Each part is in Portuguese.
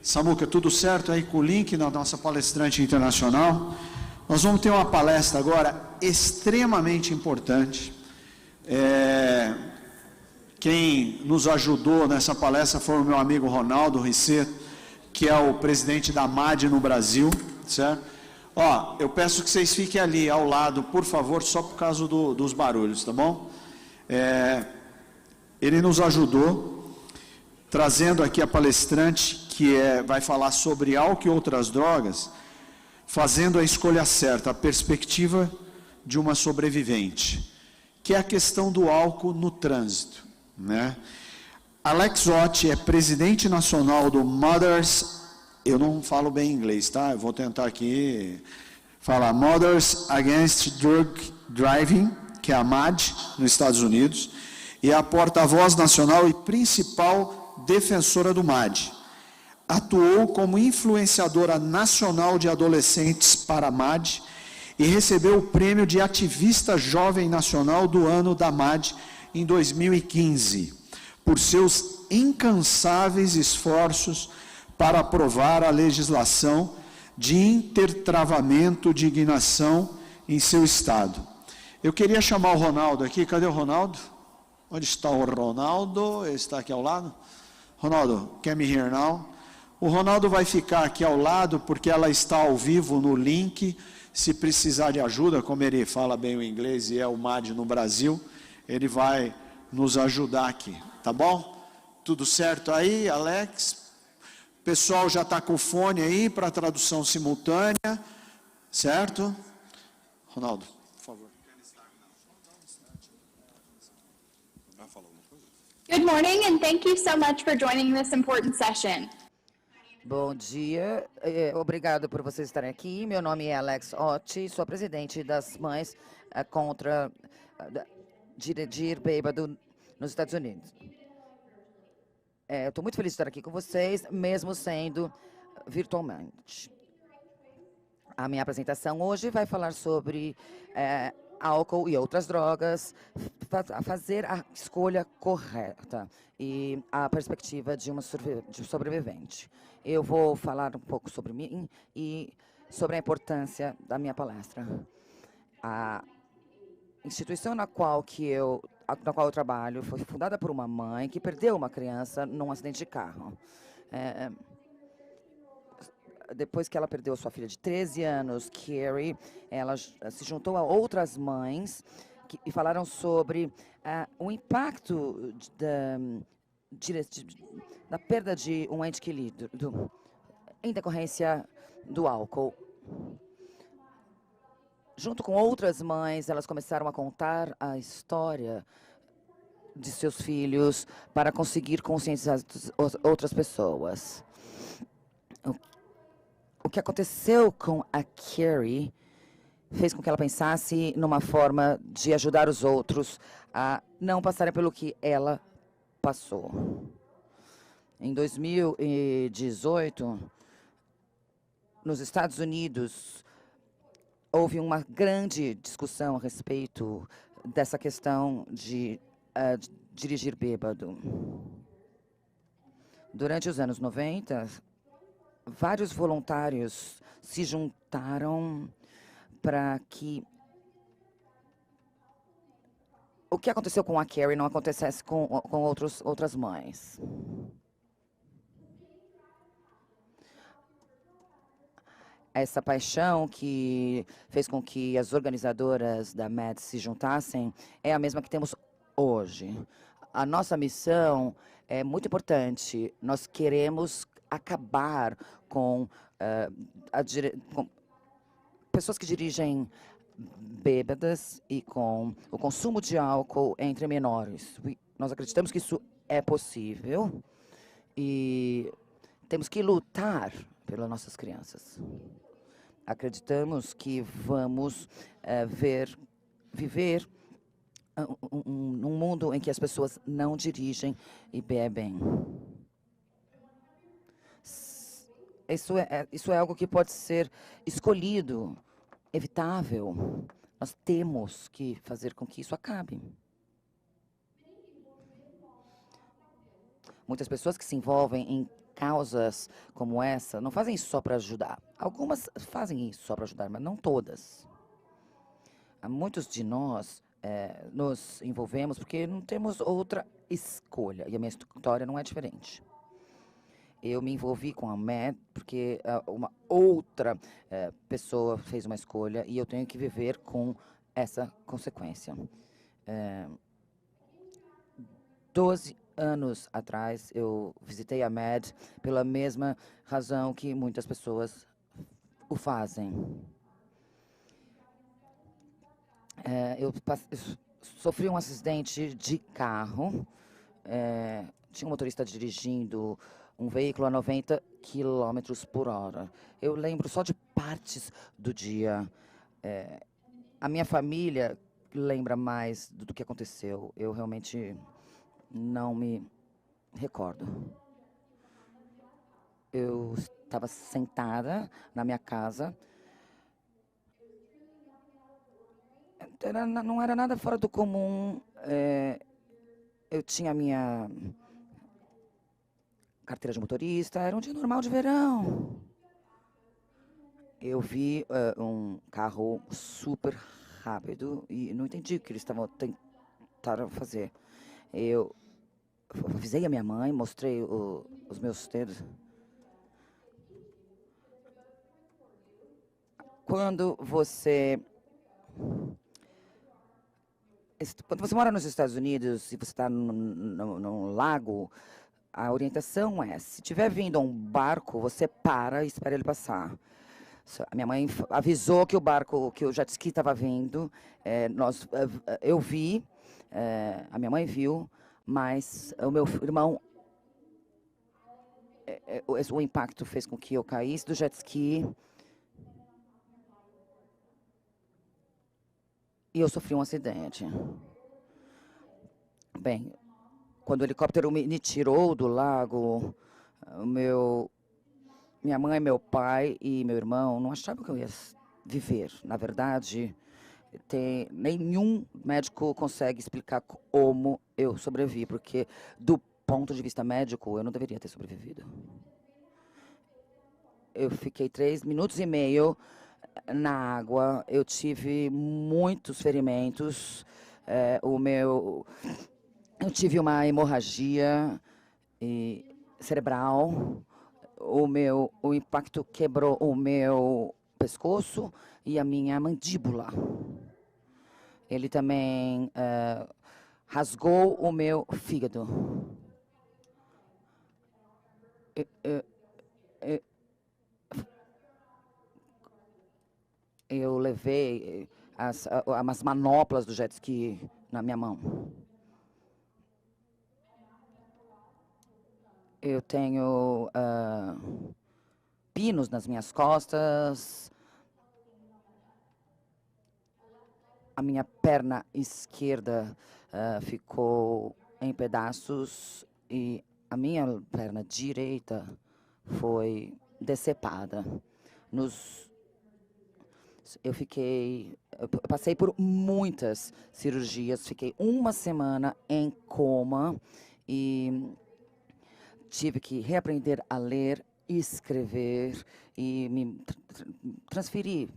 Samuca, tudo certo aí com o link da nossa palestrante internacional? Nós vamos ter uma palestra agora extremamente importante. Quem nos ajudou nessa palestra foi o meu amigo Ronaldo Risset, que é o presidente da MAD no Brasil, certo? Ó, eu peço que vocês fiquem ali ao lado, por favor, só por causa dos barulhos, tá bom? Ele nos ajudou, trazendo aqui a palestrante, que vai falar sobre álcool e outras drogas, fazendo a escolha certa, a perspectiva de uma sobrevivente, que é a questão do álcool no trânsito, né? Alex Ott é presidente nacional do Mothers, eu não falo bem inglês, tá? Eu vou tentar aqui falar Mothers Against Drug Driving, que é a MAD, nos Estados Unidos, e é a porta-voz nacional e principal defensora do MAD. Atuou como influenciadora nacional de adolescentes para a MAD e recebeu o prêmio de ativista jovem nacional do ano da MAD em 2015, por seus incansáveis esforços para aprovar a legislação de intertravamento de ignição em seu estado. Eu queria chamar o Ronaldo aqui. Cadê o Ronaldo? Onde está o Ronaldo? Ele está aqui ao lado. Ronaldo, can me hear now? O Ronaldo vai ficar aqui ao lado, porque ela está ao vivo no link. Se precisar de ajuda, como ele fala bem o inglês e é o MAD no Brasil, ele vai nos ajudar aqui, tá bom? Tudo certo aí, Alex? O pessoal já está com o fone aí para tradução simultânea, certo? Ronaldo, por favor. Good morning, and thank you so much for joining this important session. Bom dia, obrigado por vocês estarem aqui. Meu nome é Alex Ott, sou presidente das Mães contra dirigir bêbado nos Estados Unidos. Estou muito feliz de estar aqui com vocês, mesmo sendo virtualmente. A minha apresentação hoje vai falar sobre álcool e outras drogas, fazer a escolha correta e a perspectiva de uma sobrevivente. Eu vou falar um pouco sobre mim e sobre a importância da minha palestra. A instituição na qual eu trabalho foi fundada por uma mãe que perdeu uma criança num acidente de carro. Depois que ela perdeu sua filha de 13 anos, Carrie, ela se juntou a outras mães e falaram sobre o impacto da perda de um ente querido em decorrência do álcool. Junto com outras mães, elas começaram a contar a história de seus filhos para conseguir conscientizar outras pessoas. O que aconteceu com a Carrie fez com que ela pensasse numa forma de ajudar os outros a não passarem pelo que ela passou. Em 2018, nos Estados Unidos, houve uma grande discussão a respeito dessa questão de dirigir bêbado. Durante os anos 90, vários voluntários se juntaram para que o que aconteceu com a Carrie não acontecesse com outras mães. Essa paixão que fez com que as organizadoras da MAD se juntassem é a mesma que temos hoje. A nossa missão é muito importante. Nós queremos acabar com pessoas que dirigem bêbadas e com o consumo de álcool entre menores. Nós acreditamos que isso é possível e temos que lutar pelas nossas crianças. Acreditamos que vamos viver num mundo em que as pessoas não dirigem e bebem. Isso é algo que pode ser escolhido, evitável. Nós temos que fazer com que isso acabe. Muitas pessoas que se envolvem em causas como essa não fazem isso só para ajudar. Algumas fazem isso só para ajudar, mas não todas. Muitos de nós nos envolvemos porque não temos outra escolha. E a minha história não é diferente. Eu me envolvi com a MED porque uma outra pessoa fez uma escolha e eu tenho que viver com essa consequência. 12 anos atrás, eu visitei a MED pela mesma razão que muitas pessoas o fazem. Eu sofri um acidente de carro. Tinha um motorista dirigindo um veículo a 90 km/h. Eu lembro só de partes do dia. A minha família lembra mais do que aconteceu. Eu realmente não me recordo. Eu estava sentada na minha casa. Não era nada fora do comum. Eu tinha a minha carteira de motorista, era um dia normal de verão. Eu vi um carro super rápido e não entendi o que eles tentaram fazer. Eu avisei a minha mãe, mostrei os meus dedos. Quando você mora nos Estados Unidos e você está num lago, a orientação é, se tiver vindo um barco, você para e espera ele passar. A minha mãe avisou que o jet ski estava vindo. Eu vi, a minha mãe viu, mas o meu irmão, o impacto fez com que eu caísse do jet ski. E eu sofri um acidente. Bem, quando o helicóptero me tirou do lago, minha mãe, meu pai e meu irmão não achavam que eu ia viver. Na verdade, nenhum médico consegue explicar como eu sobrevivi, porque do ponto de vista médico, eu não deveria ter sobrevivido. Eu fiquei 3 minutos e meio na água, eu tive muitos ferimentos, eu tive uma hemorragia cerebral, o impacto quebrou o meu pescoço e a minha mandíbula. Ele também rasgou o meu fígado. Eu levei as manoplas do jet ski na minha mão. Eu tenho pinos nas minhas costas. A minha perna esquerda ficou em pedaços e a minha perna direita foi decepada. Eu passei por muitas cirurgias, fiquei 1 semana em coma e tive que reaprender a ler, escrever e me transferir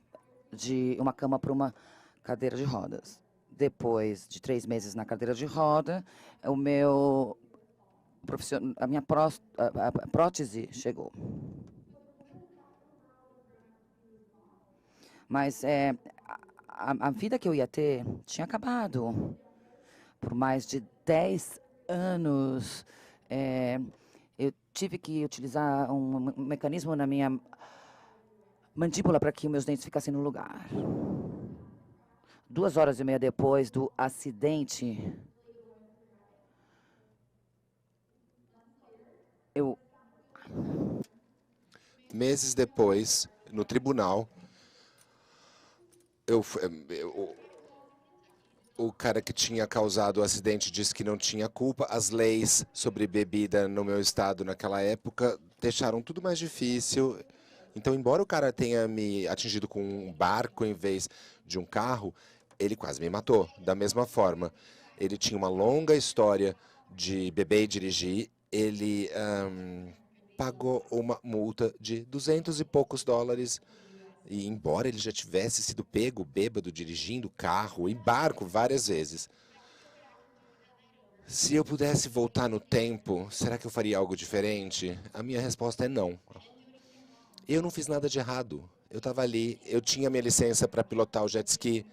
de uma cama para uma cadeira de rodas. Depois de 3 meses na cadeira de roda, a minha prótese chegou. Mas a vida que eu ia ter tinha acabado. Por mais de 10 anos, eu tive que utilizar um mecanismo na minha mandíbula para que meus dentes ficassem no lugar. 2 horas e meia depois do acidente, Meses depois, no tribunal, o cara que tinha causado o acidente disse que não tinha culpa. As leis sobre bebida no meu estado naquela época deixaram tudo mais difícil. Então, embora o cara tenha me atingido com um barco em vez de um carro, ele quase me matou. Da mesma forma, ele tinha uma longa história de beber e dirigir. Ele pagou uma multa de 200 e poucos dólares. E embora ele já tivesse sido pego bêbado dirigindo carro e barco várias vezes. Se eu pudesse voltar no tempo, será que eu faria algo diferente? A minha resposta é não. Eu não fiz nada de errado. Eu estava ali, eu tinha minha licença para pilotar o jet ski.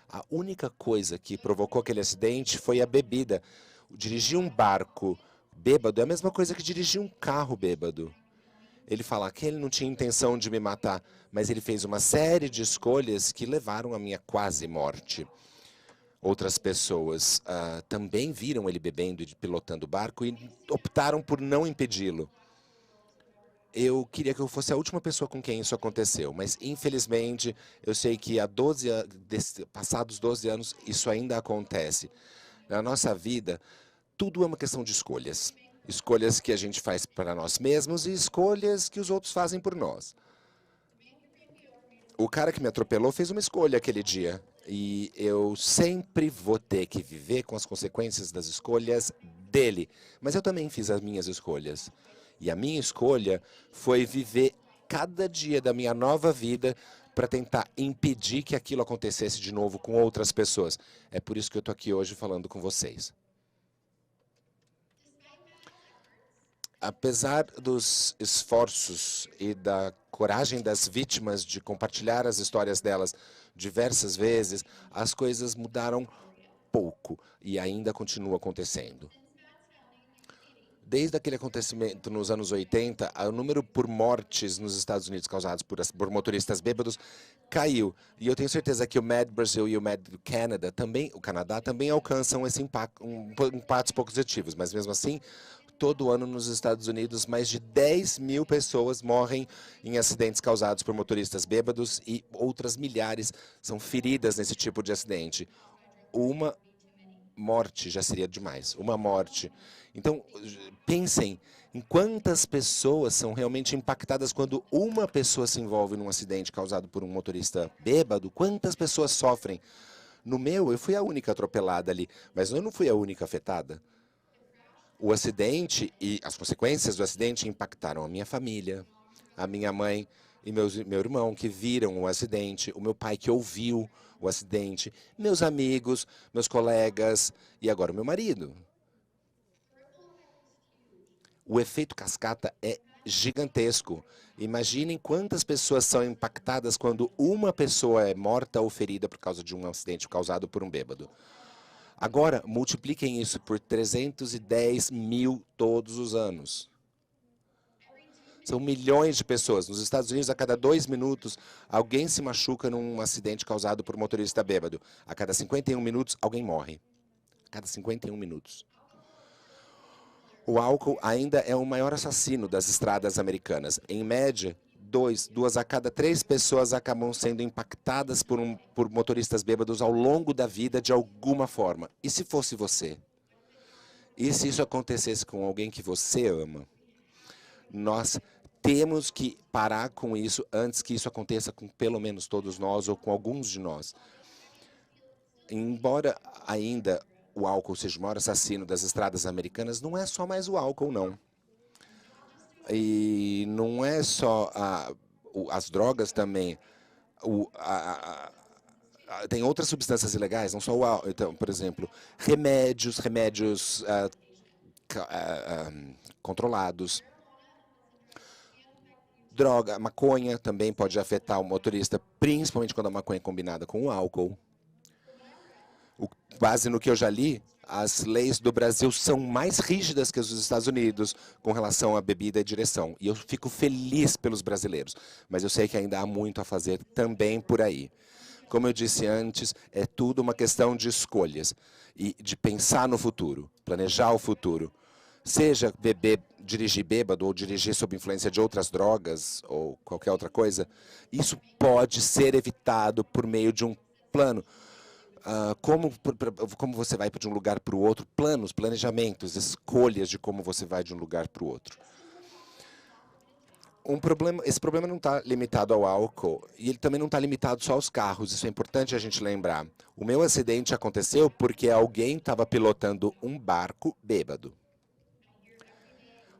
A única coisa que provocou aquele acidente foi a bebida. Dirigir um barco bêbado é a mesma coisa que dirigir um carro bêbado. Ele fala que ele não tinha intenção de me matar, mas ele fez uma série de escolhas que levaram à minha quase morte. Outras pessoas também viram ele bebendo e pilotando o barco e optaram por não impedi-lo. Eu queria que eu fosse a última pessoa com quem isso aconteceu, mas infelizmente eu sei que passados 12 anos isso ainda acontece. Na nossa vida, tudo é uma questão de escolhas. Escolhas que a gente faz para nós mesmos e escolhas que os outros fazem por nós. O cara que me atropelou fez uma escolha aquele dia. E eu sempre vou ter que viver com as consequências das escolhas dele. Mas eu também fiz as minhas escolhas. E a minha escolha foi viver cada dia da minha nova vida para tentar impedir que aquilo acontecesse de novo com outras pessoas. É por isso que eu estou aqui hoje falando com vocês. Apesar dos esforços e da coragem das vítimas de compartilhar as histórias delas diversas vezes, as coisas mudaram pouco e ainda continuam acontecendo. Desde aquele acontecimento nos anos 80, o número por mortes nos Estados Unidos causados por motoristas bêbados caiu. E eu tenho certeza que o Mad Brasil e o Mad Canada também, o Canadá também alcançam esse impactos positivos, mas mesmo assim, todo ano nos Estados Unidos, mais de 10 mil pessoas morrem em acidentes causados por motoristas bêbados e outras milhares são feridas nesse tipo de acidente. Uma morte já seria demais, uma morte. Então, pensem em quantas pessoas são realmente impactadas quando uma pessoa se envolve num acidente causado por um motorista bêbado, quantas pessoas sofrem. No meu, eu fui a única atropelada ali, mas eu não fui a única afetada. O acidente e as consequências do acidente impactaram a minha família, a minha mãe e meu irmão que viram o acidente, o meu pai que ouviu o acidente, meus amigos, meus colegas e agora o meu marido. O efeito cascata é gigantesco. Imaginem quantas pessoas são impactadas quando uma pessoa é morta ou ferida por causa de um acidente causado por um bêbado. Agora, multipliquem isso por 310 mil todos os anos. São milhões de pessoas. Nos Estados Unidos, a cada 2 minutos, alguém se machuca num acidente causado por um motorista bêbado. A cada 51 minutos, alguém morre. A cada 51 minutos. O álcool ainda é o maior assassino das estradas americanas. Em média, 2 a cada 3 pessoas acabam sendo impactadas por motoristas bêbados ao longo da vida de alguma forma. E se fosse você? E se isso acontecesse com alguém que você ama? Nós temos que parar com isso antes que isso aconteça com pelo menos todos nós ou com alguns de nós. Embora ainda o álcool seja o maior assassino das estradas americanas, não é só mais o álcool, não. E não é só as drogas também. Tem outras substâncias ilegais, não só o álcool. Então, por exemplo, remédios controlados. Droga, maconha também pode afetar o motorista, principalmente quando a maconha é combinada com o álcool. Base no que eu já li, as leis do Brasil são mais rígidas que as dos Estados Unidos com relação à bebida e direção. E eu fico feliz pelos brasileiros, mas eu sei que ainda há muito a fazer também por aí. Como eu disse antes, é tudo uma questão de escolhas e de pensar no futuro, planejar o futuro. Seja dirigir bêbado ou dirigir sob influência de outras drogas ou qualquer outra coisa, isso pode ser evitado por meio de um plano. Como você vai de um lugar para o outro, planos, planejamentos, escolhas de como você vai de um lugar para o outro. Esse problema não está limitado ao álcool e ele também não está limitado só aos carros, isso é importante a gente lembrar. O meu acidente aconteceu porque alguém estava pilotando um barco bêbado.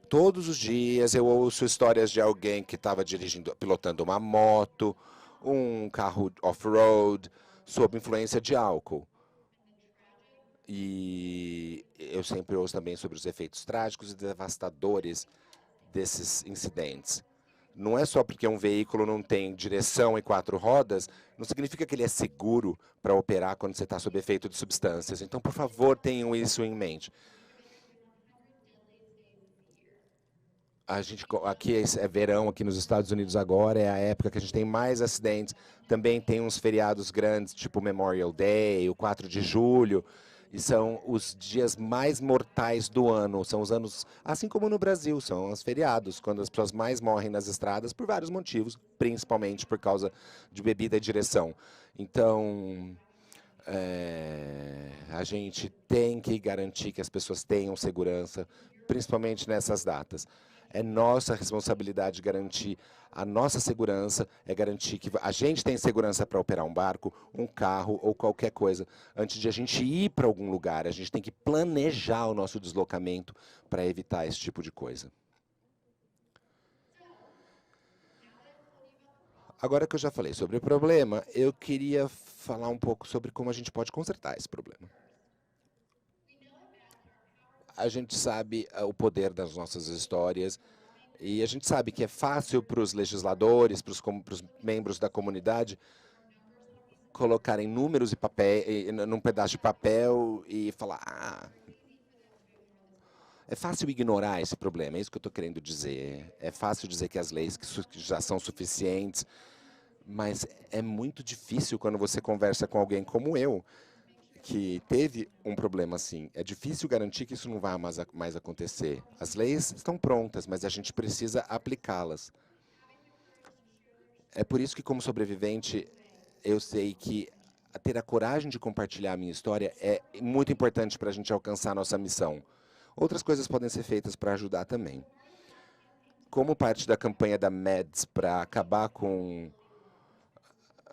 Todos os dias eu ouço histórias de alguém que estava pilotando uma moto, um carro off-road, sob influência de álcool. E eu sempre ouço também sobre os efeitos trágicos e devastadores desses incidentes. Não é só porque um veículo não tem direção e 4 rodas, não significa que ele é seguro para operar quando você está sob efeito de substâncias. Então, por favor, tenham isso em mente. Aqui é verão, aqui nos Estados Unidos agora, é a época que a gente tem mais acidentes. Também tem uns feriados grandes, tipo Memorial Day, o 4 de julho. E são os dias mais mortais do ano. São os anos, assim como no Brasil, são os feriados, quando as pessoas mais morrem nas estradas por vários motivos, principalmente por causa de bebida e direção. Então, a gente tem que garantir que as pessoas tenham segurança, principalmente nessas datas. É nossa responsabilidade garantir a nossa segurança, é garantir que a gente tem segurança para operar um barco, um carro ou qualquer coisa. Antes de a gente ir para algum lugar, a gente tem que planejar o nosso deslocamento para evitar esse tipo de coisa. Agora que eu já falei sobre o problema, eu queria falar um pouco sobre como a gente pode consertar esse problema. A gente sabe o poder das nossas histórias e a gente sabe que é fácil para os legisladores, para os membros da comunidade, colocarem números e papel, num pedaço de papel e falar... É fácil ignorar esse problema, é isso que eu estou querendo dizer. É fácil dizer que as leis que já são suficientes, mas é muito difícil quando você conversa com alguém como eu, que teve um problema assim. É difícil garantir que isso não vai mais acontecer. As leis estão prontas, mas a gente precisa aplicá-las. É por isso que, como sobrevivente, eu sei que ter a coragem de compartilhar a minha história é muito importante para a gente alcançar a nossa missão. Outras coisas podem ser feitas para ajudar também. Como parte da campanha da MEDS para acabar com...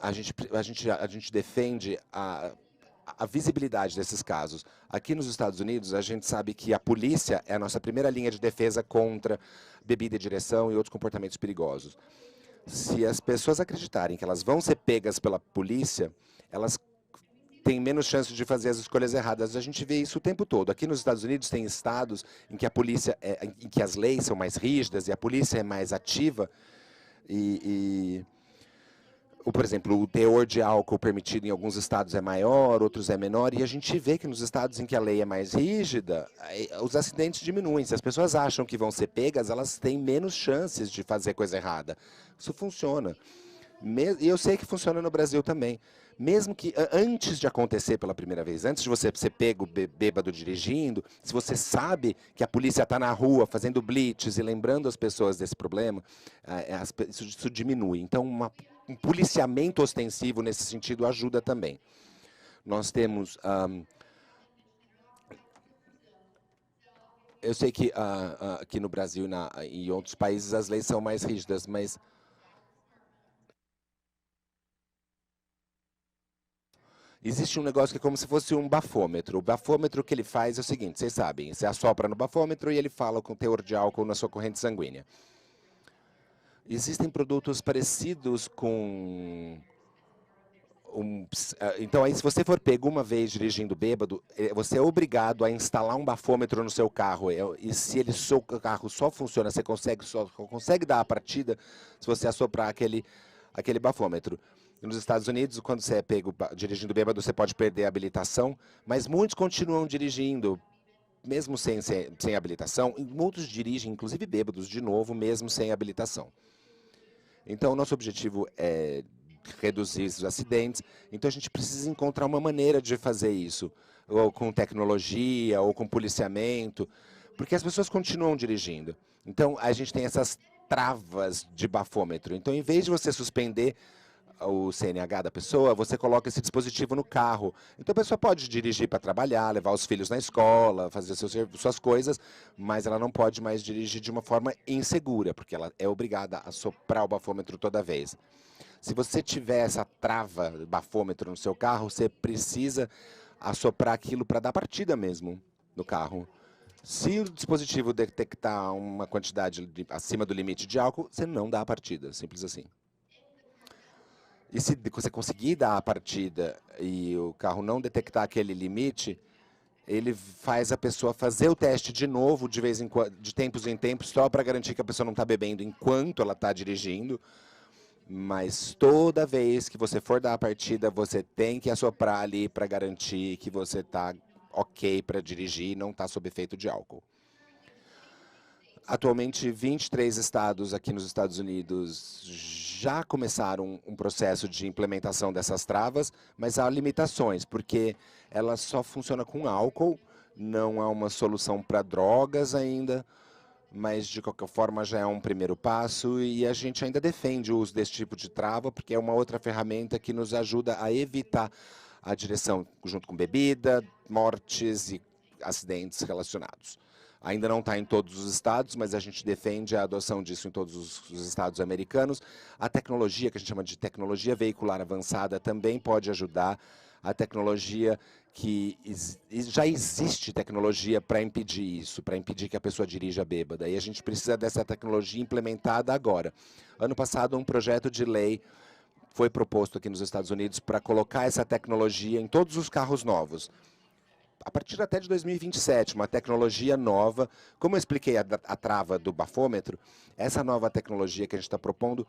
A gente defende a visibilidade desses casos. Aqui nos Estados Unidos, a gente sabe que a polícia é a nossa primeira linha de defesa contra bebida e direção e outros comportamentos perigosos. Se as pessoas acreditarem que elas vão ser pegas pela polícia, elas têm menos chance de fazer as escolhas erradas. A gente vê isso o tempo todo. Aqui nos Estados Unidos tem estados em que a polícia, em que as leis são mais rígidas e a polícia é mais ativa por exemplo, o teor de álcool permitido em alguns estados é maior, outros é menor, e a gente vê que nos estados em que a lei é mais rígida, os acidentes diminuem. Se as pessoas acham que vão ser pegas, elas têm menos chances de fazer coisa errada. Isso funciona. E eu sei que funciona no Brasil também. Mesmo que antes de acontecer pela primeira vez, antes de você ser pego bêbado dirigindo, se você sabe que a polícia está na rua fazendo blitz e lembrando as pessoas desse problema, isso diminui. Então, um policiamento ostensivo nesse sentido ajuda também. Nós temos... eu sei que aqui no Brasil e em outros países as leis são mais rígidas, mas... Existe um negócio que é como se fosse um bafômetro. O bafômetro que ele faz é o seguinte, vocês sabem, você assopra no bafômetro e ele fala com o teor de álcool na sua corrente sanguínea. Existem produtos parecidos com... Então, aí, se você for pego uma vez dirigindo bêbado, você é obrigado a instalar um bafômetro no seu carro. E se o carro só funciona, você só consegue dar a partida se você assoprar aquele bafômetro. Nos Estados Unidos, quando você é pego dirigindo bêbado, você pode perder a habilitação, mas muitos continuam dirigindo, mesmo sem habilitação, e muitos dirigem, inclusive bêbados, de novo, mesmo sem habilitação. Então, o nosso objetivo é reduzir os acidentes, então a gente precisa encontrar uma maneira de fazer isso, ou com tecnologia, ou com policiamento, porque as pessoas continuam dirigindo. Então, a gente tem essas travas de bafômetro. Então, em vez de você suspender o CNH da pessoa, você coloca esse dispositivo no carro. Então a pessoa pode dirigir para trabalhar, levar os filhos na escola, fazer suas coisas, mas ela não pode mais dirigir de uma forma insegura, porque ela é obrigada a soprar o bafômetro toda vez. Se você tiver essa trava bafômetro no seu carro, você precisa assoprar aquilo para dar partida mesmo no carro. Se o dispositivo detectar uma quantidade acima do limite de álcool, você não dá a partida, simples assim. E se você conseguir dar a partida e o carro não detectar aquele limite, ele faz a pessoa fazer o teste de novo, de vez em quando, de tempos em tempos, só para garantir que a pessoa não está bebendo enquanto ela está dirigindo. Mas toda vez que você for dar a partida, você tem que assoprar ali para garantir que você está ok para dirigir e não está sob efeito de álcool. Atualmente, 23 estados aqui nos Estados Unidos já começaram um processo de implementação dessas travas, mas há limitações, porque ela só funciona com álcool, não há uma solução para drogas ainda, mas de qualquer forma já é um primeiro passo e a gente ainda defende o uso desse tipo de trava, porque é uma outra ferramenta que nos ajuda a evitar a direção junto com bebida, mortes e acidentes relacionados. Ainda não está em todos os estados, mas a gente defende a adoção disso em todos os estados americanos. A tecnologia, que a gente chama de tecnologia veicular avançada, também pode ajudar. A tecnologia que já existe tecnologia para impedir isso, para impedir que a pessoa dirija bêbada. E a gente precisa dessa tecnologia implementada agora. Ano passado, um projeto de lei foi proposto aqui nos Estados Unidos para colocar essa tecnologia em todos os carros novos. A partir até de 2027, uma tecnologia nova. Como eu expliquei a trava do bafômetro, essa nova tecnologia que a gente está propondo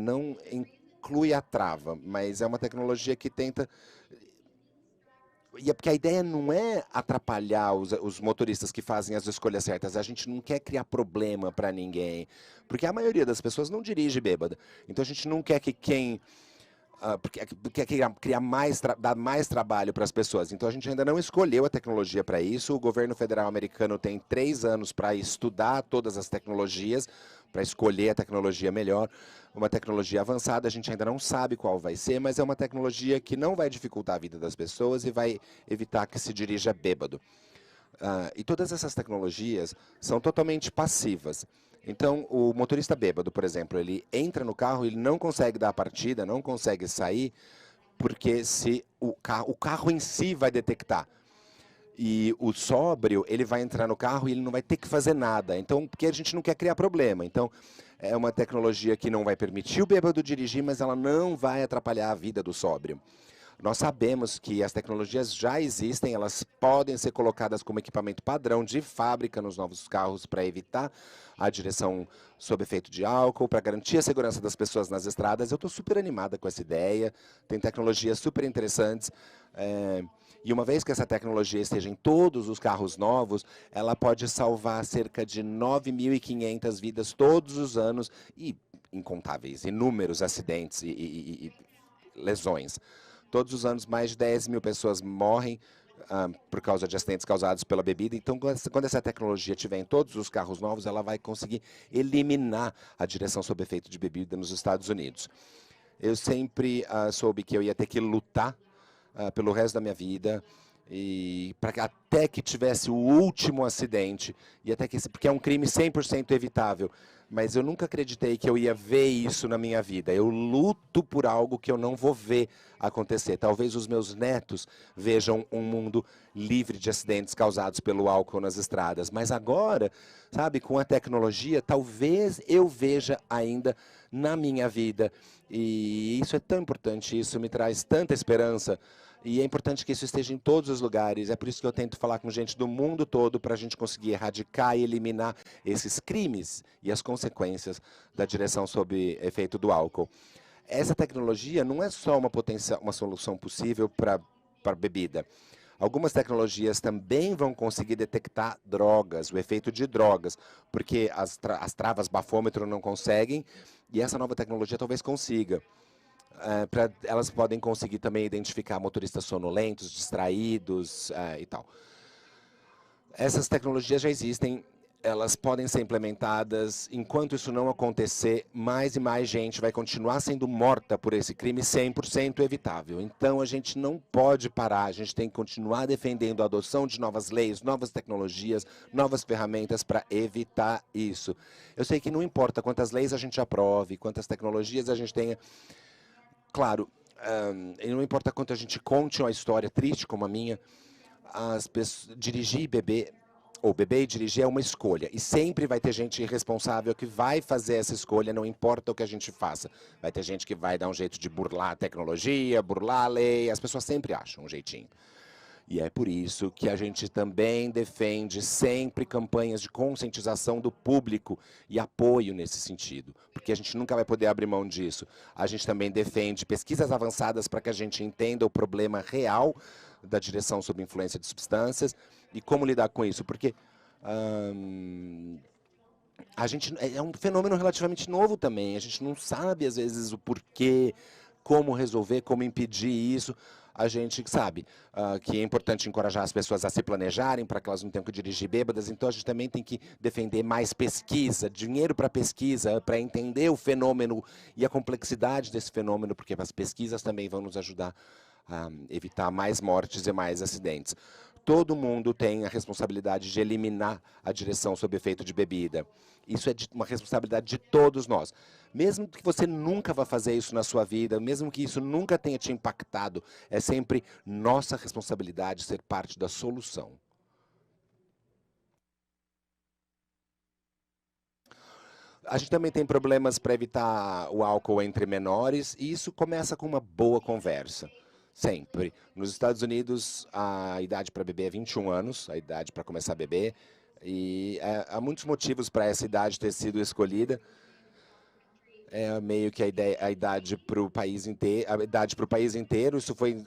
não inclui a trava, mas é uma tecnologia que tenta... E é porque a ideia não é atrapalhar os motoristas que fazem as escolhas certas. A gente não quer criar problema para ninguém, porque a maioria das pessoas não dirige bêbada. Então a gente não quer que quem... porque criar dar mais trabalho para as pessoas. Então a gente ainda não escolheu a tecnologia para isso. O governo federal americano tem 3 anos para estudar todas as tecnologias, para escolher a tecnologia melhor. Uma tecnologia avançada, a gente ainda não sabe qual vai ser, mas é uma tecnologia que não vai dificultar a vida das pessoas e vai evitar que se dirija bêbado. E todas essas tecnologias são totalmente passivas. Então, o motorista bêbado, por exemplo, ele entra no carro, ele não consegue dar a partida, não consegue sair, porque se o carro em si vai detectar. E o sóbrio, ele vai entrar no carro e ele não vai ter que fazer nada. Então, porque a gente não quer criar problema. Então, é uma tecnologia que não vai permitir o bêbado dirigir, mas ela não vai atrapalhar a vida do sóbrio. Nós sabemos que as tecnologias já existem, elas podem ser colocadas como equipamento padrão de fábrica nos novos carros para evitar a direção sob efeito de álcool, para garantir a segurança das pessoas nas estradas. Eu estou super animada com essa ideia, tem tecnologias super interessantes. E uma vez que essa tecnologia esteja em todos os carros novos, ela pode salvar cerca de 9.500 vidas todos os anos e incontáveis, inúmeros acidentes e lesões. Todos os anos, mais de 10 mil pessoas morrem por causa de acidentes causados pela bebida. Então, quando essa tecnologia estiver em todos os carros novos, ela vai conseguir eliminar a direção sob efeito de bebida nos Estados Unidos. Eu sempre soube que eu ia ter que lutar pelo resto da minha vida, e até que tivesse o último acidente, e até que, porque é um crime 100% evitável, mas eu nunca acreditei que eu ia ver isso na minha vida. Eu luto por algo que eu não vou ver acontecer. Talvez os meus netos vejam um mundo livre de acidentes causados pelo álcool nas estradas, mas agora, sabe, com a tecnologia, talvez eu veja ainda na minha vida, e isso é tão importante, isso me traz tanta esperança. E é importante que isso esteja em todos os lugares. É por isso que eu tento falar com gente do mundo todo para a gente conseguir erradicar e eliminar esses crimes e as consequências da direção sob efeito do álcool. Essa tecnologia não é só uma solução possível para bebida. Algumas tecnologias também vão conseguir detectar drogas, o efeito de drogas, porque as travas bafômetro não conseguem, e essa nova tecnologia talvez consiga. Elas podem conseguir também identificar motoristas sonolentos, distraídos e tal. Essas tecnologias já existem, elas podem ser implementadas. Enquanto isso não acontecer, mais e mais gente vai continuar sendo morta por esse crime 100% evitável. Então a gente não pode parar, a gente tem que continuar defendendo a adoção de novas leis, novas tecnologias, novas ferramentas para evitar isso. Eu sei que não importa quantas leis a gente aprove, quantas tecnologias a gente tenha. Claro, e não importa quanto a gente conte uma história triste como a minha, dirigir e beber ou beber e dirigir é uma escolha. E sempre vai ter gente irresponsável que vai fazer essa escolha, não importa o que a gente faça. Vai ter gente que vai dar um jeito de burlar a tecnologia, burlar a lei. As pessoas sempre acham um jeitinho. E é por isso que a gente também defende sempre campanhas de conscientização do público e apoio nesse sentido, porque a gente nunca vai poder abrir mão disso. A gente também defende pesquisas avançadas para que a gente entenda o problema real da direção sob influência de substâncias e como lidar com isso, porque a gente é um fenômeno relativamente novo também, a gente não sabe às vezes o porquê, como resolver, como impedir isso. A gente sabe que é importante encorajar as pessoas a se planejarem para que elas não tenham que dirigir bêbadas, então a gente também tem que defender mais pesquisa, dinheiro para pesquisa, para entender o fenômeno e a complexidade desse fenômeno, porque as pesquisas também vão nos ajudar a evitar mais mortes e mais acidentes. Todo mundo tem a responsabilidade de eliminar a direção sob efeito de bebida. Isso é uma responsabilidade de todos nós. Mesmo que você nunca vá fazer isso na sua vida, mesmo que isso nunca tenha te impactado, é sempre nossa responsabilidade ser parte da solução. A gente também tem problemas para evitar o álcool entre menores, e isso começa com uma boa conversa. Sempre. Nos Estados Unidos, a idade para beber é 21 anos, a idade para começar a beber. E há muitos motivos para essa idade ter sido escolhida. É meio que a idade para o país inteiro, a idade para o país inteiro. Isso foi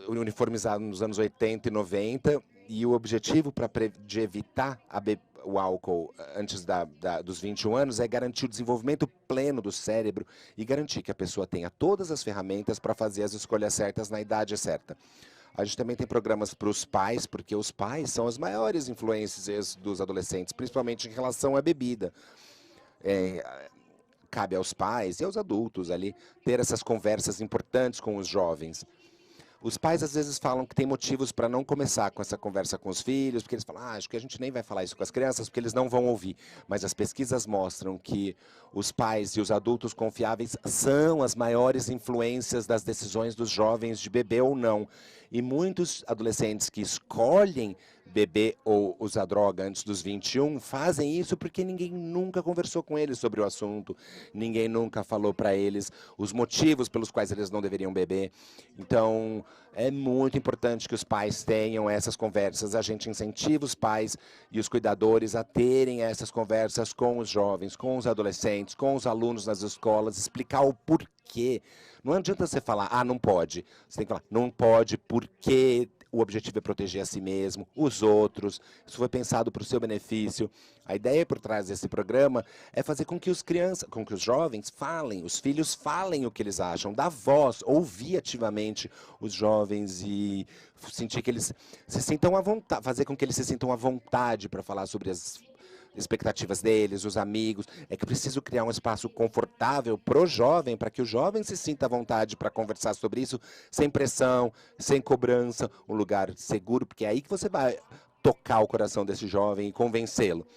uniformizado nos anos 80 e 90. E o objetivo de evitar o álcool antes dos 21 anos é garantir o desenvolvimento pleno do cérebro e garantir que a pessoa tenha todas as ferramentas para fazer as escolhas certas na idade certa. A gente também tem programas para os pais, porque os pais são as maiores influências dos adolescentes, principalmente em relação à bebida. Cabe aos pais e aos adultos ali ter essas conversas importantes com os jovens. Os pais às vezes falam que tem motivos para não começar com essa conversa com os filhos, porque eles falam, acho que a gente nem vai falar isso com as crianças, porque eles não vão ouvir. Mas as pesquisas mostram que os pais e os adultos confiáveis são as maiores influências das decisões dos jovens de beber ou não. E muitos adolescentes que escolhem beber ou usar droga antes dos 21 fazem isso porque ninguém nunca conversou com eles sobre o assunto, ninguém nunca falou para eles os motivos pelos quais eles não deveriam beber. Então, é muito importante que os pais tenham essas conversas. A gente incentiva os pais e os cuidadores a terem essas conversas com os jovens, com os adolescentes, com os alunos nas escolas, explicar o porquê. Não adianta você falar, não pode. Você tem que falar, não pode porque o objetivo é proteger a si mesmo, os outros. Isso foi pensado para o seu benefício. A ideia por trás desse programa é fazer com que com que os jovens falem, os filhos falem o que eles acham, dar voz, ouvir ativamente os jovens e sentir que eles se sintam à vontade, fazer com que eles se sintam à vontade para falar sobre as expectativas deles, os amigos. É que preciso criar um espaço confortável pro jovem, para que o jovem se sinta à vontade para conversar sobre isso, sem pressão, sem cobrança, um lugar seguro, porque é aí que você vai tocar o coração desse jovem e convencê-lo.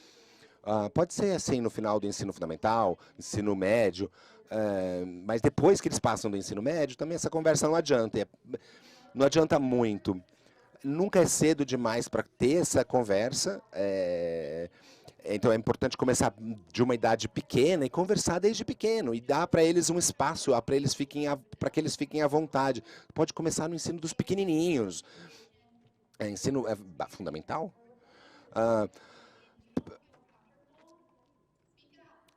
Pode ser assim no final do ensino fundamental, ensino médio, mas depois que eles passam do ensino médio, também essa conversa não adianta. Não adianta muito. Nunca é cedo demais para ter essa conversa. Então é importante começar de uma idade pequena e conversar desde pequeno e dar para eles um espaço, para que eles fiquem à vontade. Pode começar no ensino dos pequenininhos. Ensino fundamental?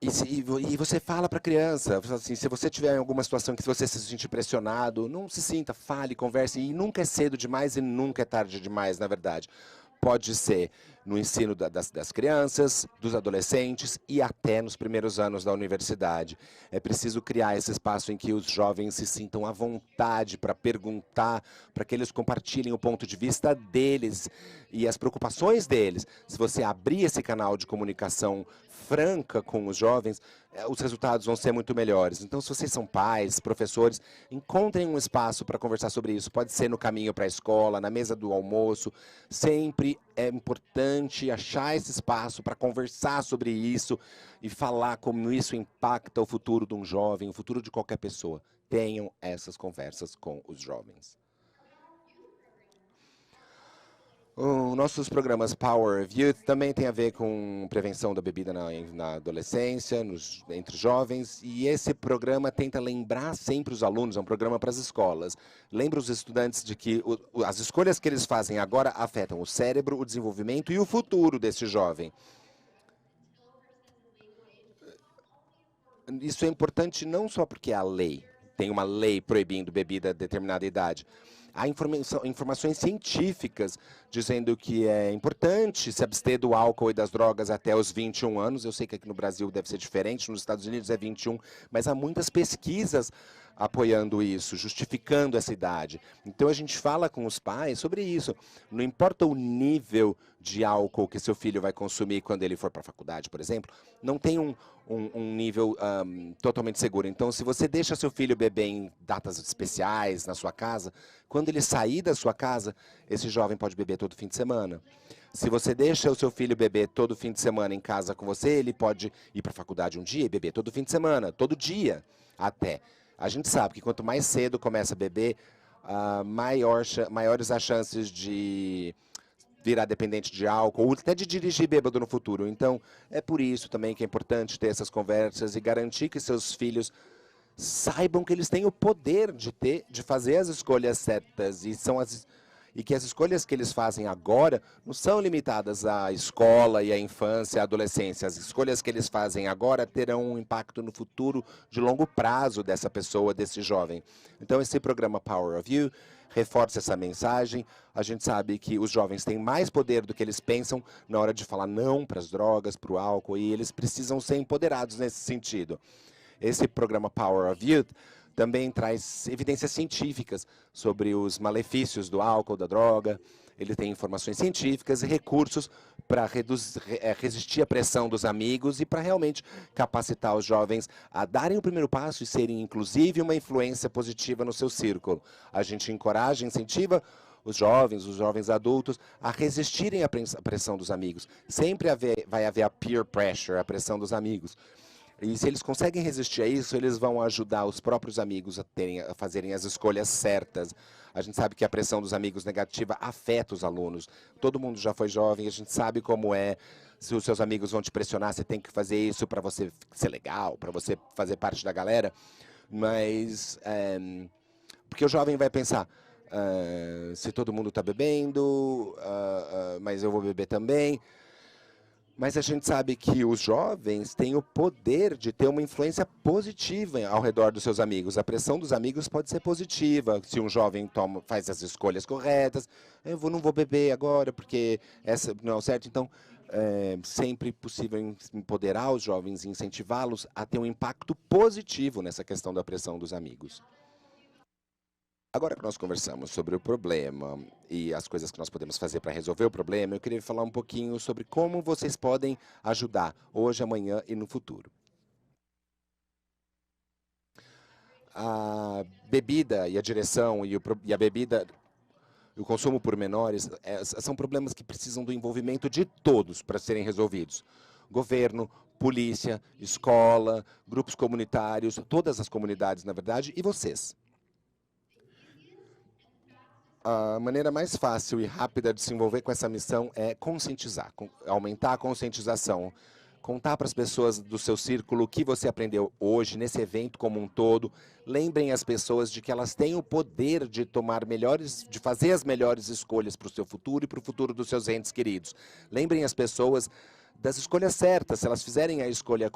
E você fala para a criança, assim, se você tiver em alguma situação que você se sentir pressionado, não se sinta, fale, converse, e nunca é cedo demais e nunca é tarde demais, na verdade. Pode ser no ensino das crianças, dos adolescentes e até nos primeiros anos da universidade. É preciso criar esse espaço em que os jovens se sintam à vontade para perguntar, para que eles compartilhem o ponto de vista deles e as preocupações deles. Se você abrir esse canal de comunicação franca com os jovens, os resultados vão ser muito melhores. Então, se vocês são pais, professores, encontrem um espaço para conversar sobre isso. Pode ser no caminho para a escola, na mesa do almoço. Sempre é importante achar esse espaço para conversar sobre isso e falar como isso impacta o futuro de um jovem, o futuro de qualquer pessoa. Tenham essas conversas com os jovens. Os nossos programas Power of Youth também tem a ver com prevenção da bebida na adolescência, entre jovens, e esse programa tenta lembrar sempre os alunos, é um programa para as escolas, lembra os estudantes de que as escolhas que eles fazem agora afetam o cérebro, o desenvolvimento e o futuro desse jovem. Isso é importante não só porque a lei, tem uma lei proibindo bebida a determinada idade. Há informações científicas dizendo que é importante se abster do álcool e das drogas até os 21 anos. Eu sei que aqui no Brasil deve ser diferente, nos Estados Unidos é 21, mas há muitas pesquisas apoiando isso, justificando essa idade. Então a gente fala com os pais sobre isso. Não importa o nível de álcool que seu filho vai consumir quando ele for para a faculdade, por exemplo, não tem um nível totalmente seguro. Então, se você deixa seu filho beber em datas especiais na sua casa, quando ele sair da sua casa, esse jovem pode beber todo fim de semana. Se você deixa o seu filho beber todo fim de semana em casa com você, ele pode ir para a faculdade um dia e beber todo fim de semana, todo dia até. A gente sabe que quanto mais cedo começa a beber, maiores as chances de virar dependente de álcool, ou até de dirigir bêbado no futuro. Então, é por isso também que é importante ter essas conversas e garantir que seus filhos saibam que eles têm o poder de fazer as escolhas certas e que as escolhas que eles fazem agora não são limitadas à escola e à infância, à adolescência. As escolhas que eles fazem agora terão um impacto no futuro de longo prazo dessa pessoa, desse jovem. Então, esse programa Power of You reforça essa mensagem. A gente sabe que os jovens têm mais poder do que eles pensam na hora de falar não para as drogas, para o álcool, e eles precisam ser empoderados nesse sentido. Esse programa Power of Youth também traz evidências científicas sobre os malefícios do álcool, da droga. Ele tem informações científicas e recursos para resistir à pressão dos amigos e para realmente capacitar os jovens a darem o primeiro passo e serem, inclusive, uma influência positiva no seu círculo. A gente encoraja, incentiva os jovens adultos, a resistirem à pressão dos amigos. Sempre vai haver a peer pressure, a pressão dos amigos. E se eles conseguem resistir a isso, eles vão ajudar os próprios amigos a fazerem as escolhas certas. A gente sabe que a pressão dos amigos negativa afeta os alunos. Todo mundo já foi jovem, a gente sabe como é. Se os seus amigos vão te pressionar, você tem que fazer isso para você ser legal, para você fazer parte da galera. Mas, porque o jovem vai pensar, se todo mundo está bebendo, mas eu vou beber também. Mas a gente sabe que os jovens têm o poder de ter uma influência positiva ao redor dos seus amigos. A pressão dos amigos pode ser positiva. Se um jovem faz as escolhas corretas, não vou beber agora porque essa não é certo. Então, é sempre possível empoderar os jovens e incentivá-los a ter um impacto positivo nessa questão da pressão dos amigos. Agora que nós conversamos sobre o problema e as coisas que nós podemos fazer para resolver o problema, eu queria falar um pouquinho sobre como vocês podem ajudar hoje, amanhã e no futuro. A bebida e a direção e a bebida, o consumo por menores, são problemas que precisam do envolvimento de todos para serem resolvidos. Governo, polícia, escola, grupos comunitários, todas as comunidades, na verdade, e vocês. A maneira mais fácil e rápida de se envolver com essa missão é conscientizar, aumentar a conscientização, contar para as pessoas do seu círculo o que você aprendeu hoje, nesse evento como um todo. Lembrem as pessoas de que elas têm o poder de de fazer as melhores escolhas para o seu futuro e para o futuro dos seus entes queridos. Lembrem as pessoas das escolhas certas, se elas fizerem a escolha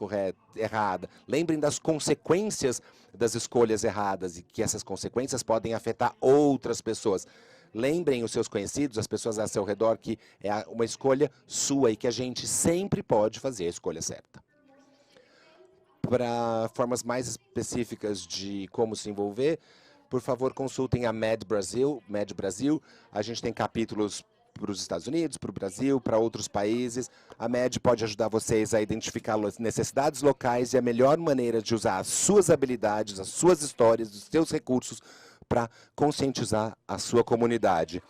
errada. Lembrem das consequências das escolhas erradas e que essas consequências podem afetar outras pessoas. Lembrem os seus conhecidos, as pessoas ao seu redor, que é uma escolha sua e que a gente sempre pode fazer a escolha certa. Para formas mais específicas de como se envolver, por favor, consultem a MED Brasil. A gente tem capítulos para os Estados Unidos, para o Brasil, para outros países. A MED pode ajudar vocês a identificar as necessidades locais e a melhor maneira de usar as suas habilidades, as suas histórias, os seus recursos para conscientizar a sua comunidade.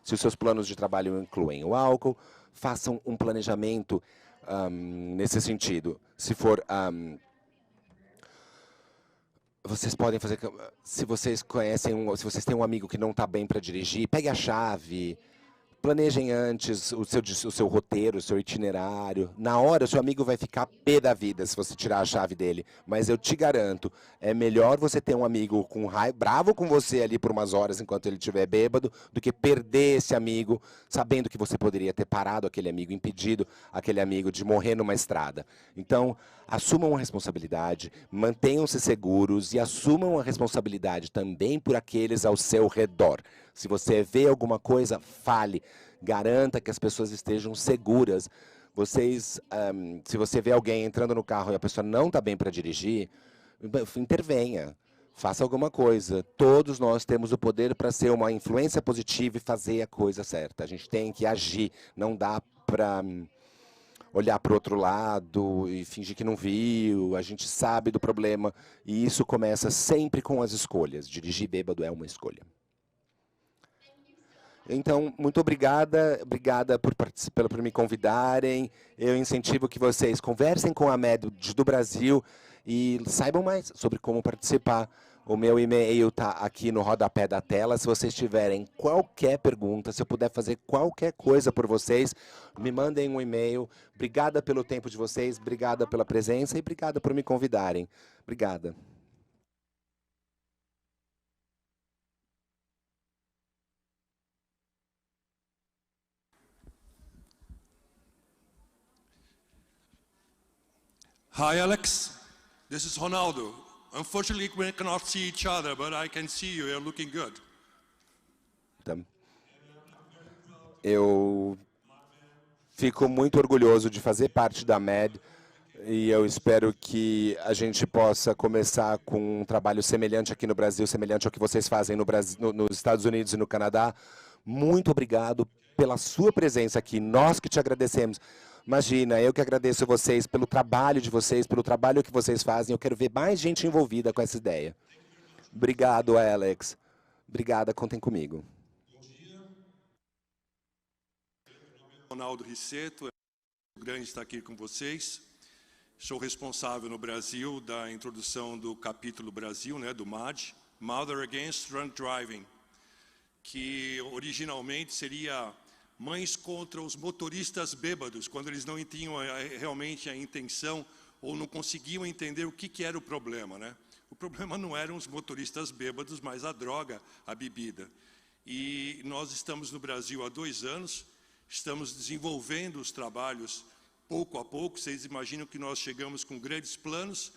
Se os seus planos de trabalho incluem o álcool, façam um planejamento nesse sentido. Se for... vocês podem fazer... Se vocês conhecem, se vocês têm um amigo que não está bem para dirigir, pegue a chave, Planejem antes o seu roteiro, o seu itinerário. Na hora, o seu amigo vai ficar pé da vida se você tirar a chave dele. Mas eu te garanto, é melhor você ter um amigo com raiva, bravo com você ali por umas horas enquanto ele estiver bêbado, do que perder esse amigo, sabendo que você poderia ter parado aquele amigo, impedido aquele amigo de morrer numa estrada. Então, assumam a responsabilidade, mantenham-se seguros e assumam a responsabilidade também por aqueles ao seu redor. Se você vê alguma coisa, fale. Garanta que as pessoas estejam seguras. Se você vê alguém entrando no carro e a pessoa não está bem para dirigir, intervenha. Faça alguma coisa. Todos nós temos o poder para ser uma influência positiva e fazer a coisa certa. A gente tem que agir. Não dá para olhar para o outro lado e fingir que não viu. A gente sabe do problema. E isso começa sempre com as escolhas. Dirigir bêbado é uma escolha. Então, muito obrigada por participar, por me convidarem. Eu incentivo que vocês conversem com a MED do Brasil e saibam mais sobre como participar. O meu e-mail está aqui no rodapé da tela. Se vocês tiverem qualquer pergunta, se eu puder fazer qualquer coisa por vocês, me mandem um e-mail. Obrigada pelo tempo de vocês, obrigada pela presença e obrigada por me convidarem. Obrigada. Hi, Alex. This is Ronaldo. Unfortunately, we cannot see each other, but I can see you. You're looking good. Eu fico muito orgulhoso de fazer parte da MED e eu espero que a gente possa começar com um trabalho semelhante aqui no Brasil, semelhante ao que vocês fazem no Brasil, nos Estados Unidos e no Canadá. Muito obrigado pela sua presença aqui. Nós que te agradecemos. Imagina, eu que agradeço vocês pelo trabalho de vocês, pelo trabalho que vocês fazem. Eu quero ver mais gente envolvida com essa ideia. Obrigado, Alex. Obrigada, contem comigo. Ronaldo Risseto, é um grande estar aqui com vocês. Sou responsável no Brasil da introdução do capítulo Brasil, né, do MAD, Mother Against Drunk Driving, que originalmente seria mães contra os motoristas bêbados, quando eles não tinham realmente a intenção ou não conseguiam entender o que era o problema, né? O problema não eram os motoristas bêbados, mas a droga, a bebida. E nós estamos no Brasil há 2 anos, estamos desenvolvendo os trabalhos pouco a pouco. Vocês imaginam que nós chegamos com grandes planos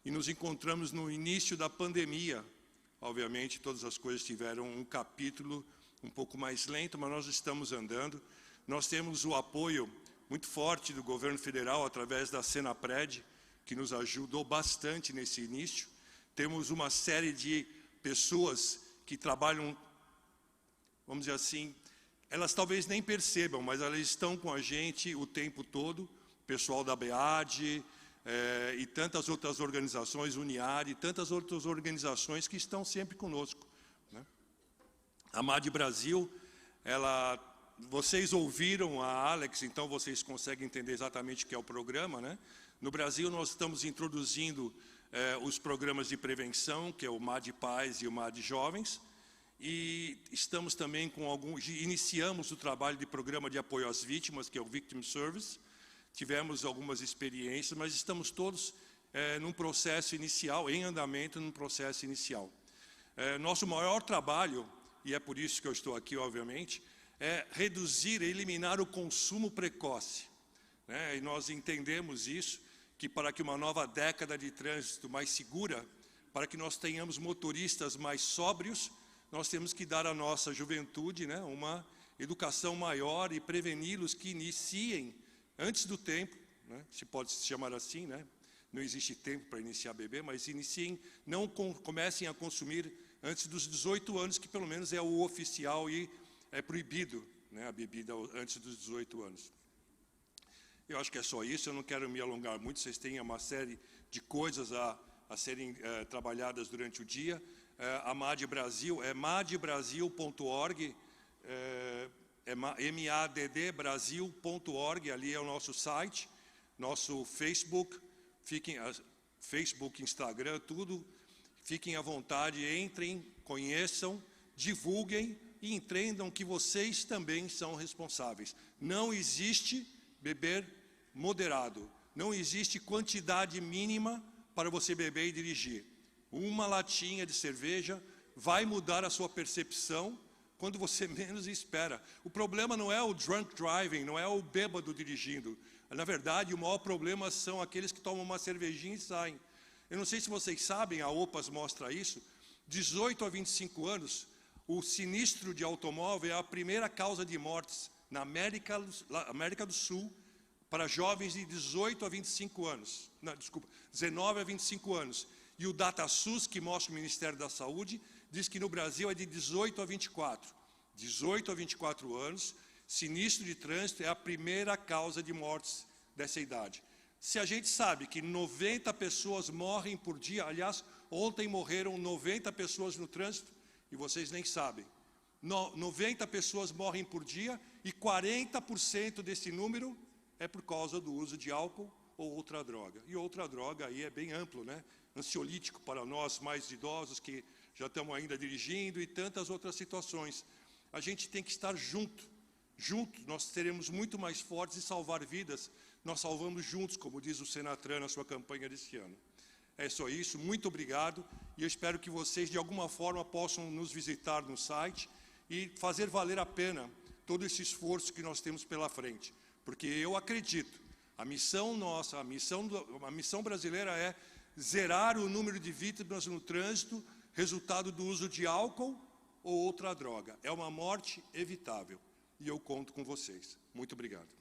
e nos encontramos no início da pandemia. Obviamente, todas as coisas tiveram um capítulo um pouco mais lento, mas nós estamos andando. Nós temos o apoio muito forte do governo federal através da Senapred, que nos ajudou bastante nesse início. Temos uma série de pessoas que trabalham, vamos dizer assim, elas talvez nem percebam, mas elas estão com a gente o tempo todo, pessoal da BEAD e tantas outras organizações, Uniar e tantas outras organizações que estão sempre conosco. A MAD Brasil, vocês ouviram a Alex, então vocês conseguem entender exatamente o que é o programa, né? No Brasil nós estamos introduzindo os programas de prevenção, que é o MAD Pais e o MAD Jovens, e estamos também com iniciamos o trabalho de programa de apoio às vítimas, que é o Victim Service. Tivemos algumas experiências, mas estamos todos num processo inicial, em andamento, num processo inicial. Nosso maior trabalho, e é por isso que eu estou aqui, obviamente, é reduzir, eliminar o consumo precoce, né? E nós entendemos isso, que para que uma nova década de trânsito mais segura, para que nós tenhamos motoristas mais sóbrios, nós temos que dar à nossa juventude, né, uma educação maior e preveni-los que iniciem antes do tempo, né, se pode se chamar assim, né? Não existe tempo para iniciar a beber, mas iniciem, não comecem a consumir antes dos 18 anos, que pelo menos é o oficial e é proibido, né, a bebida antes dos 18 anos. Eu acho que é só isso, eu não quero me alongar muito, vocês têm uma série de coisas a serem trabalhadas durante o dia. A MAD Brasil é madbrasil.org, é maddbrasil.org, ali é o nosso site, nosso Facebook, Facebook, Instagram, tudo. Fiquem à vontade, entrem, conheçam, divulguem, e entendam que vocês também são responsáveis. Não existe beber moderado, não existe quantidade mínima para você beber e dirigir. Uma latinha de cerveja vai mudar a sua percepção quando você menos espera. O problema não é o drunk driving, não é o bêbado dirigindo. Na verdade, o maior problema são aqueles que tomam uma cervejinha e saem. Eu não sei se vocês sabem, a OPAS mostra isso, 18 a 25 anos, o sinistro de automóvel é a primeira causa de mortes na América do Sul para jovens de 18 a 25 anos. Não, desculpa, 19 a 25 anos. E o DataSUS, que mostra o Ministério da Saúde, diz que no Brasil é de 18 a 24. 18 a 24 anos, sinistro de trânsito é a primeira causa de mortes dessa idade. Se a gente sabe que 90 pessoas morrem por dia, aliás, ontem morreram 90 pessoas no trânsito, e vocês nem sabem. 90 pessoas morrem por dia e 40% desse número é por causa do uso de álcool ou outra droga. E outra droga aí é bem amplo, né? Ansiolítico para nós mais idosos que já estamos ainda dirigindo e tantas outras situações. A gente tem que estar junto. Juntos nós seremos muito mais fortes e salvar vidas. Nós salvamos juntos, como diz o Senatran na sua campanha desse ano. É só isso, muito obrigado, e eu espero que vocês de alguma forma possam nos visitar no site e fazer valer a pena todo esse esforço que nós temos pela frente. Porque eu acredito, a missão nossa, a missão brasileira é zerar o número de vítimas no trânsito, resultado do uso de álcool ou outra droga. É uma morte evitável, e eu conto com vocês. Muito obrigado.